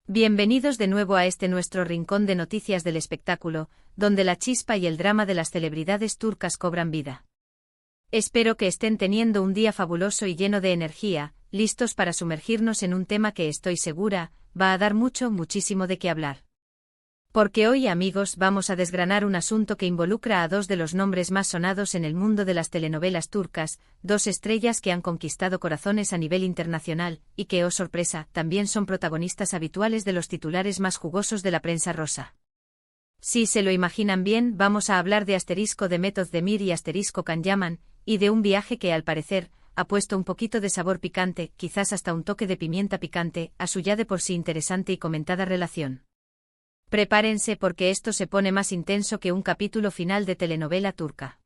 Bienvenidos de nuevo a este nuestro rincón de noticias del espectáculo, donde la chispa y el drama de las celebridades turcas cobran vida. Espero que estén teniendo un día fabuloso y lleno de energía, listos para sumergirnos en un tema que estoy segura, va a dar muchísimo de qué hablar. Porque hoy, amigos, vamos a desgranar un asunto que involucra a dos de los nombres más sonados en el mundo de las telenovelas turcas, dos estrellas que han conquistado corazones a nivel internacional, y que, oh sorpresa, también son protagonistas habituales de los titulares más jugosos de la prensa rosa. Si se lo imaginan bien, vamos a hablar de Demet Özdemir y Can Yaman, y de un viaje que, al parecer, ha puesto un poquito de sabor picante, quizás hasta un toque de pimienta picante, a su ya de por sí interesante y comentada relación. Prepárense porque esto se pone más intenso que un capítulo final de telenovela turca.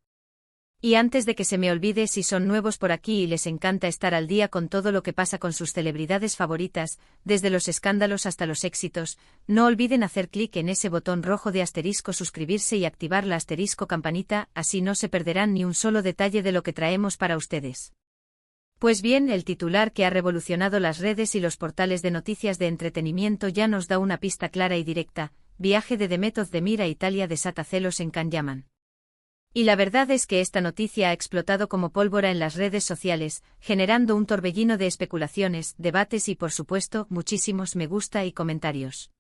Y antes de que se me olvide, si son nuevos por aquí y les encanta estar al día con todo lo que pasa con sus celebridades favoritas, desde los escándalos hasta los éxitos, no olviden hacer clic en ese botón rojo de suscribirse y activar la campanita, así no se perderán ni un solo detalle de lo que traemos para ustedes. Pues bien, el titular que ha revolucionado las redes y los portales de noticias de entretenimiento ya nos da una pista clara y directa: viaje de Demet Özdemir a Italia desata celos en Can Yaman. Y la verdad es que esta noticia ha explotado como pólvora en las redes sociales, generando un torbellino de especulaciones, debates y, por supuesto, muchísimos me gusta y comentarios.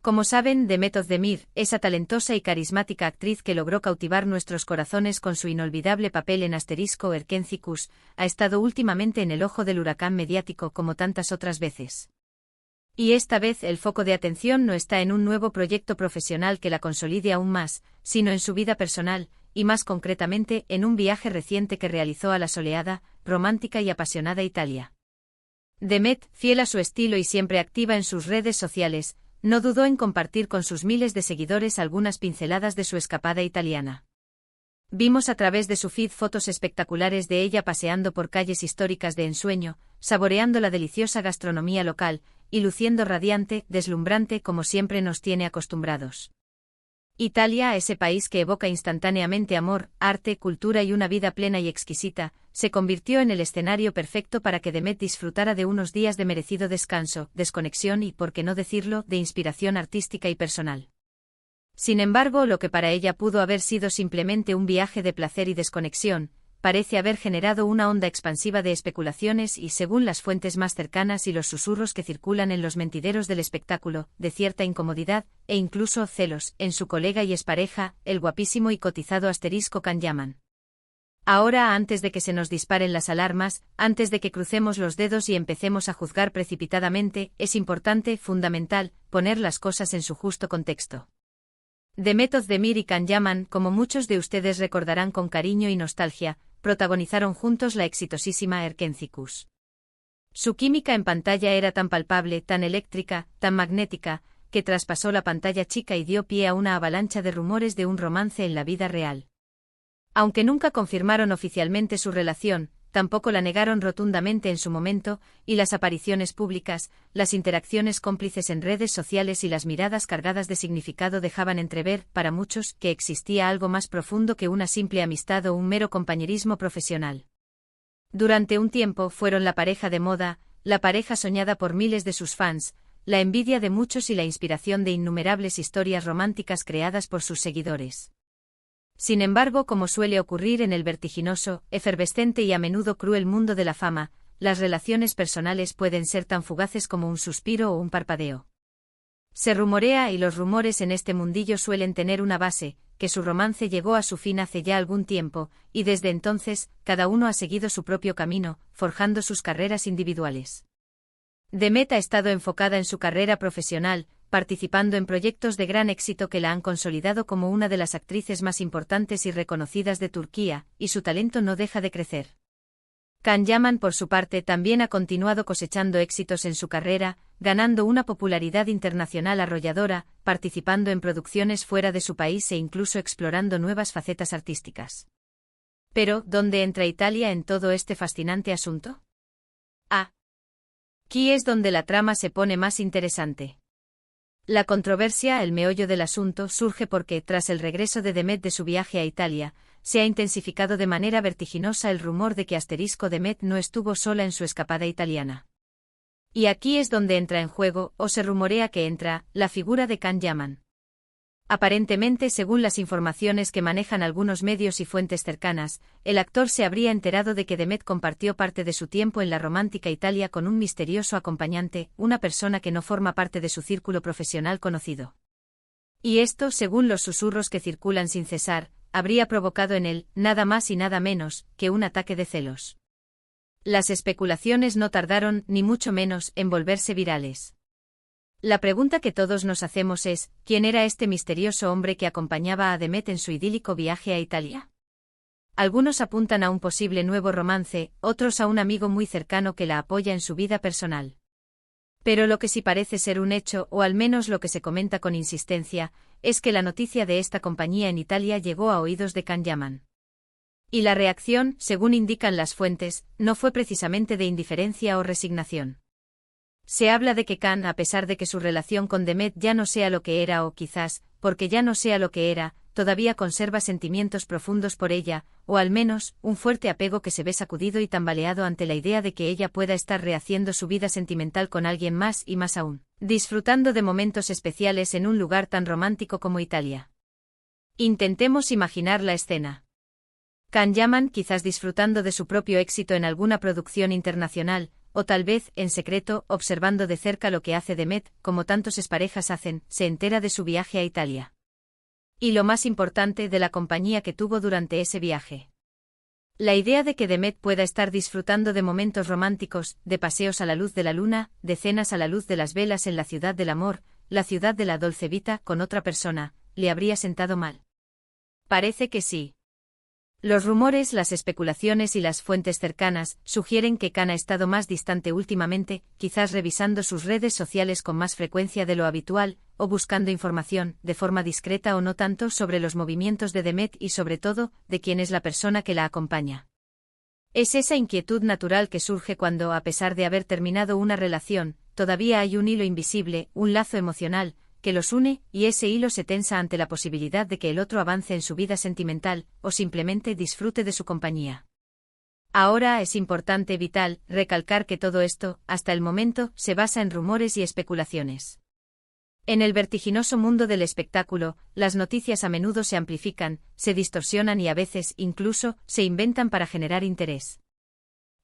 Como saben, Demet Özdemir, esa talentosa y carismática actriz que logró cautivar nuestros corazones con su inolvidable papel en Erkencikus, ha estado últimamente en el ojo del huracán mediático como tantas otras veces. Y esta vez el foco de atención no está en un nuevo proyecto profesional que la consolide aún más, sino en su vida personal, y más concretamente en un viaje reciente que realizó a la soleada, romántica y apasionada Italia. Demet, fiel a su estilo y siempre activa en sus redes sociales, no dudó en compartir con sus miles de seguidores algunas pinceladas de su escapada italiana. Vimos a través de su feed fotos espectaculares de ella paseando por calles históricas de ensueño, saboreando la deliciosa gastronomía local, y luciendo radiante, deslumbrante como siempre nos tiene acostumbrados. Italia, ese país que evoca instantáneamente amor, arte, cultura y una vida plena y exquisita, se convirtió en el escenario perfecto para que Demet disfrutara de unos días de merecido descanso, desconexión y, por qué no decirlo, de inspiración artística y personal. Sin embargo, lo que para ella pudo haber sido simplemente un viaje de placer y desconexión, parece haber generado una onda expansiva de especulaciones y, según las fuentes más cercanas y los susurros que circulan en los mentideros del espectáculo, de cierta incomodidad, e incluso celos, en su colega y expareja, el guapísimo y cotizado Can Yaman. Ahora, antes de que se nos disparen las alarmas, antes de que crucemos los dedos y empecemos a juzgar precipitadamente, es importante, fundamental, poner las cosas en su justo contexto. Demet Özdemir y Can Yaman, como muchos de ustedes recordarán con cariño y nostalgia, protagonizaron juntos la exitosísima Erkencikus. Su química en pantalla era tan palpable, tan eléctrica, tan magnética, que traspasó la pantalla chica y dio pie a una avalancha de rumores de un romance en la vida real. Aunque nunca confirmaron oficialmente su relación, tampoco la negaron rotundamente en su momento, y las apariciones públicas, las interacciones cómplices en redes sociales y las miradas cargadas de significado dejaban entrever, para muchos, que existía algo más profundo que una simple amistad o un mero compañerismo profesional. Durante un tiempo fueron la pareja de moda, la pareja soñada por miles de sus fans, la envidia de muchos y la inspiración de innumerables historias románticas creadas por sus seguidores. Sin embargo, como suele ocurrir en el vertiginoso, efervescente y a menudo cruel mundo de la fama, las relaciones personales pueden ser tan fugaces como un suspiro o un parpadeo. Se rumorea, y los rumores en este mundillo suelen tener una base, que su romance llegó a su fin hace ya algún tiempo, y desde entonces, cada uno ha seguido su propio camino, forjando sus carreras individuales. Demet ha estado enfocada en su carrera profesional, participando en proyectos de gran éxito que la han consolidado como una de las actrices más importantes y reconocidas de Turquía, y su talento no deja de crecer. Can Yaman, por su parte, también ha continuado cosechando éxitos en su carrera, ganando una popularidad internacional arrolladora, participando en producciones fuera de su país e incluso explorando nuevas facetas artísticas. Pero, ¿dónde entra Italia en todo este fascinante asunto? Aquí es donde la trama se pone más interesante. La controversia, el meollo del asunto, surge porque, tras el regreso de Demet de su viaje a Italia, se ha intensificado de manera vertiginosa el rumor de que Demet no estuvo sola en su escapada italiana. Y aquí es donde entra en juego, o se rumorea que entra, la figura de Can Yaman. Aparentemente, según las informaciones que manejan algunos medios y fuentes cercanas, el actor se habría enterado de que Demet compartió parte de su tiempo en la romántica Italia con un misterioso acompañante, una persona que no forma parte de su círculo profesional conocido. Y esto, según los susurros que circulan sin cesar, habría provocado en él, nada más y nada menos, que un ataque de celos. Las especulaciones no tardaron, ni mucho menos, en volverse virales. La pregunta que todos nos hacemos es, ¿quién era este misterioso hombre que acompañaba a Demet en su idílico viaje a Italia? Algunos apuntan a un posible nuevo romance, otros a un amigo muy cercano que la apoya en su vida personal. Pero lo que sí parece ser un hecho, o al menos lo que se comenta con insistencia, es que la noticia de esta compañía en Italia llegó a oídos de Can Yaman. Y la reacción, según indican las fuentes, no fue precisamente de indiferencia o resignación. Se habla de que Can, a pesar de que su relación con Demet ya no sea lo que era o quizás, porque ya no sea lo que era, todavía conserva sentimientos profundos por ella, o al menos, un fuerte apego que se ve sacudido y tambaleado ante la idea de que ella pueda estar rehaciendo su vida sentimental con alguien más y más aún, disfrutando de momentos especiales en un lugar tan romántico como Italia. Intentemos imaginar la escena. Can Yaman quizás disfrutando de su propio éxito en alguna producción internacional, o tal vez, en secreto, observando de cerca lo que hace Demet, como tantos exparejas hacen, se entera de su viaje a Italia. Y lo más importante, de la compañía que tuvo durante ese viaje. La idea de que Demet pueda estar disfrutando de momentos románticos, de paseos a la luz de la luna, de cenas a la luz de las velas en la ciudad del amor, la ciudad de la dolce vita, con otra persona, ¿le habría sentado mal? Parece que sí. Los rumores, las especulaciones y las fuentes cercanas sugieren que Can ha estado más distante últimamente, quizás revisando sus redes sociales con más frecuencia de lo habitual, o buscando información, de forma discreta o no tanto, sobre los movimientos de Demet y sobre todo, de quién es la persona que la acompaña. Es esa inquietud natural que surge cuando, a pesar de haber terminado una relación, todavía hay un hilo invisible, un lazo emocional, que los une, y ese hilo se tensa ante la posibilidad de que el otro avance en su vida sentimental, o simplemente disfrute de su compañía. Ahora es importante, vital, recalcar que todo esto, hasta el momento, se basa en rumores y especulaciones. En el vertiginoso mundo del espectáculo, las noticias a menudo se amplifican, se distorsionan y a veces, incluso, se inventan para generar interés.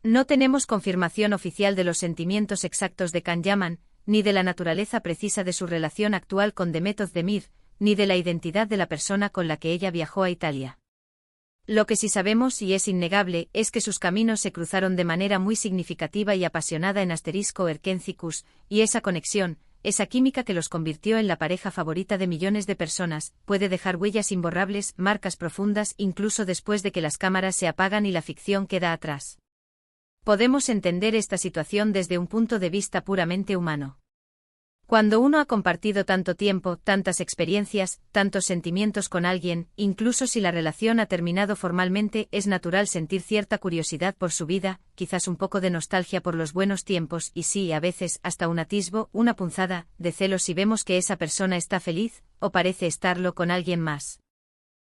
No tenemos confirmación oficial de los sentimientos exactos de Can Yaman, ni de la naturaleza precisa de su relación actual con Demet Özdemir, ni de la identidad de la persona con la que ella viajó a Italia. Lo que sí sabemos, y es innegable, es que sus caminos se cruzaron de manera muy significativa y apasionada en *Erkencicus, y esa conexión, esa química que los convirtió en la pareja favorita de millones de personas, puede dejar huellas imborrables, marcas profundas, incluso después de que las cámaras se apagan y la ficción queda atrás. Podemos entender esta situación desde un punto de vista puramente humano. Cuando uno ha compartido tanto tiempo, tantas experiencias, tantos sentimientos con alguien, incluso si la relación ha terminado formalmente, es natural sentir cierta curiosidad por su vida, quizás un poco de nostalgia por los buenos tiempos y sí, a veces, hasta un atisbo, una punzada, de celos si vemos que esa persona está feliz, o parece estarlo con alguien más.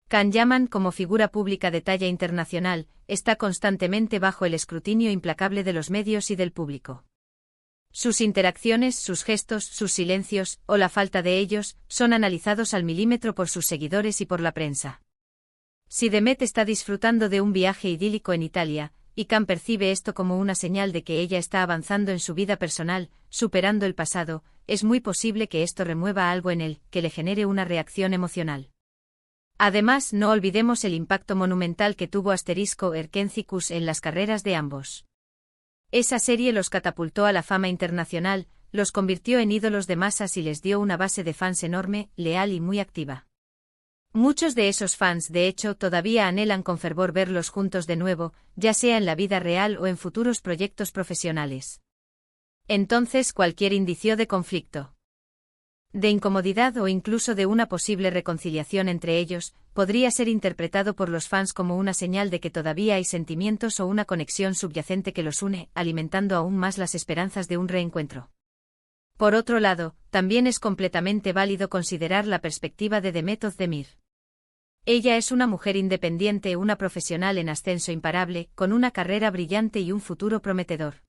Can Yaman, como figura pública de talla internacional, está constantemente bajo el escrutinio implacable de los medios y del público. Sus interacciones, sus gestos, sus silencios, o la falta de ellos, son analizados al milímetro por sus seguidores y por la prensa. Si Demet está disfrutando de un viaje idílico en Italia, y Can percibe esto como una señal de que ella está avanzando en su vida personal, superando el pasado, es muy posible que esto remueva algo en él, que le genere una reacción emocional. Además, no olvidemos el impacto monumental que tuvo *Erkencicus en las carreras de ambos. Esa serie los catapultó a la fama internacional, los convirtió en ídolos de masas y les dio una base de fans enorme, leal y muy activa. Muchos de esos fans, de hecho, todavía anhelan con fervor verlos juntos de nuevo, ya sea en la vida real o en futuros proyectos profesionales. Entonces, cualquier indicio de conflicto, de incomodidad o incluso de una posible reconciliación entre ellos, podría ser interpretado por los fans como una señal de que todavía hay sentimientos o una conexión subyacente que los une, alimentando aún más las esperanzas de un reencuentro. Por otro lado, también es completamente válido considerar la perspectiva de Demet Özdemir. Ella es una mujer independiente, una profesional en ascenso imparable, con una carrera brillante y un futuro prometedor.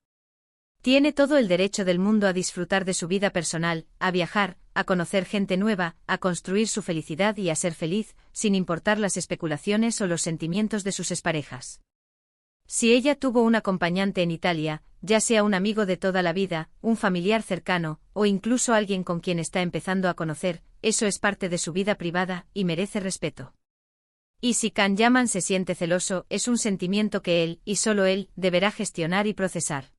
Tiene todo el derecho del mundo a disfrutar de su vida personal, a viajar, a conocer gente nueva, a construir su felicidad y a ser feliz, sin importar las especulaciones o los sentimientos de sus exparejas. Si ella tuvo un acompañante en Italia, ya sea un amigo de toda la vida, un familiar cercano, o incluso alguien con quien está empezando a conocer, eso es parte de su vida privada y merece respeto. Y si Can Yaman se siente celoso, es un sentimiento que él, y solo él, deberá gestionar y procesar.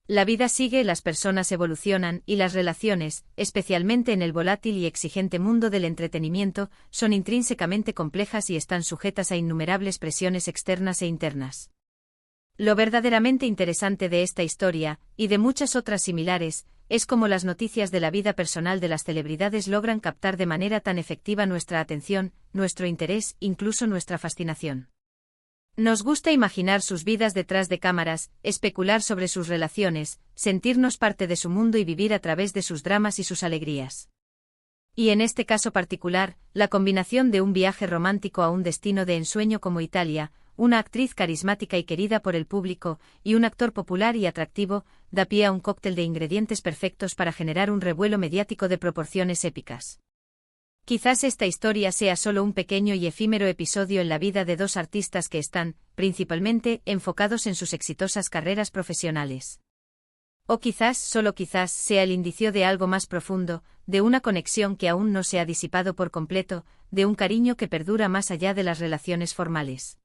La vida sigue, las personas evolucionan, y las relaciones, especialmente en el volátil y exigente mundo del entretenimiento, son intrínsecamente complejas y están sujetas a innumerables presiones externas e internas. Lo verdaderamente interesante de esta historia, y de muchas otras similares, es cómo las noticias de la vida personal de las celebridades logran captar de manera tan efectiva nuestra atención, nuestro interés, incluso nuestra fascinación. Nos gusta imaginar sus vidas detrás de cámaras, especular sobre sus relaciones, sentirnos parte de su mundo y vivir a través de sus dramas y sus alegrías. Y en este caso particular, la combinación de un viaje romántico a un destino de ensueño como Italia, una actriz carismática y querida por el público, y un actor popular y atractivo, da pie a un cóctel de ingredientes perfectos para generar un revuelo mediático de proporciones épicas. Quizás esta historia sea solo un pequeño y efímero episodio en la vida de dos artistas que están, principalmente, enfocados en sus exitosas carreras profesionales. O quizás, solo quizás, sea el indicio de algo más profundo, de una conexión que aún no se ha disipado por completo, de un cariño que perdura más allá de las relaciones formales.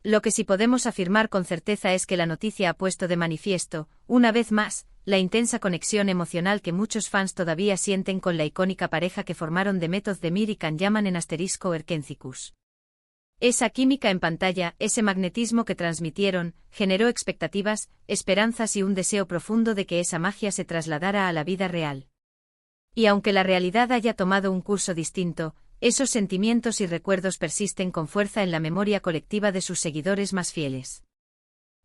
Lo que sí podemos afirmar con certeza es que la noticia ha puesto de manifiesto, una vez más, la intensa conexión emocional que muchos fans todavía sienten con la icónica pareja que formaron Demet Özdemir y Can Yaman en *Erkencikus. Esa química en pantalla, ese magnetismo que transmitieron, generó expectativas, esperanzas y un deseo profundo de que esa magia se trasladara a la vida real. Y aunque la realidad haya tomado un curso distinto, esos sentimientos y recuerdos persisten con fuerza en la memoria colectiva de sus seguidores más fieles.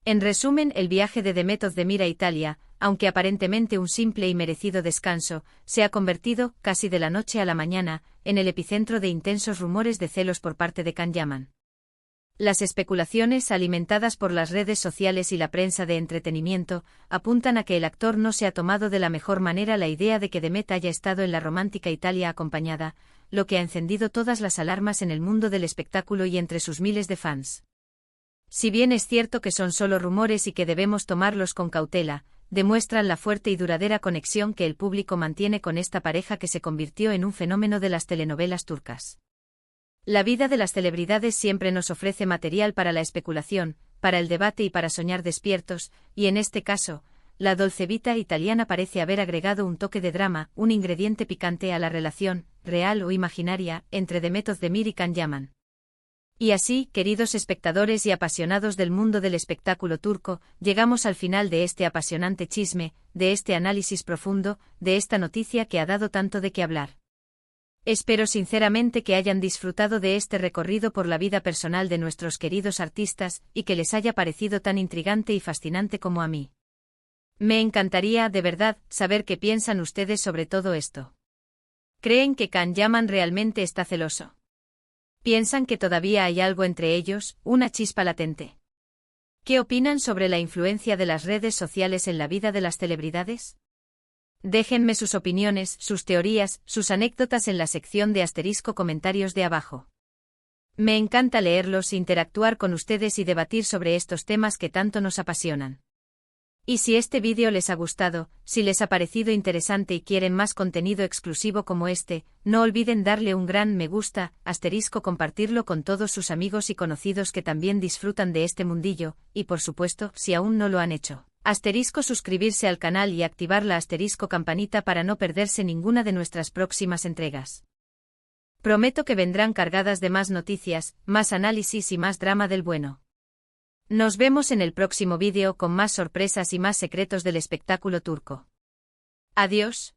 En resumen, el viaje de Demet Özdemir a Italia, aunque aparentemente un simple y merecido descanso, se ha convertido, casi de la noche a la mañana, en el epicentro de intensos rumores de celos por parte de Can Yaman. Las especulaciones, alimentadas por las redes sociales y la prensa de entretenimiento, apuntan a que el actor no se ha tomado de la mejor manera la idea de que Demet haya estado en la romántica Italia acompañada, lo que ha encendido todas las alarmas en el mundo del espectáculo y entre sus miles de fans. Si bien es cierto que son solo rumores y que debemos tomarlos con cautela, demuestran la fuerte y duradera conexión que el público mantiene con esta pareja que se convirtió en un fenómeno de las telenovelas turcas. La vida de las celebridades siempre nos ofrece material para la especulación, para el debate y para soñar despiertos, y en este caso, la Dolce Vita italiana parece haber agregado un toque de drama, un ingrediente picante a la relación, real o imaginaria, entre Demet Özdemir y Can Yaman. Y así, queridos espectadores y apasionados del mundo del espectáculo turco, llegamos al final de este apasionante chisme, de este análisis profundo, de esta noticia que ha dado tanto de qué hablar. Espero sinceramente que hayan disfrutado de este recorrido por la vida personal de nuestros queridos artistas, y que les haya parecido tan intrigante y fascinante como a mí. Me encantaría, de verdad, saber qué piensan ustedes sobre todo esto. ¿Creen que Can Yaman realmente está celoso? ¿Piensan que todavía hay algo entre ellos, una chispa latente? ¿Qué opinan sobre la influencia de las redes sociales en la vida de las celebridades? Déjenme sus opiniones, sus teorías, sus anécdotas en la sección de *comentarios de abajo. Me encanta leerlos, interactuar con ustedes y debatir sobre estos temas que tanto nos apasionan. Y si este vídeo les ha gustado, si les ha parecido interesante y quieren más contenido exclusivo como este, no olviden darle un gran me gusta, compartirlo con todos sus amigos y conocidos que también disfrutan de este mundillo, y por supuesto, si aún no lo han hecho, suscribirse al canal y activar la campanita para no perderse ninguna de nuestras próximas entregas. Prometo que vendrán cargadas de más noticias, más análisis y más drama del bueno. Nos vemos en el próximo vídeo con más sorpresas y más secretos del espectáculo turco. Adiós.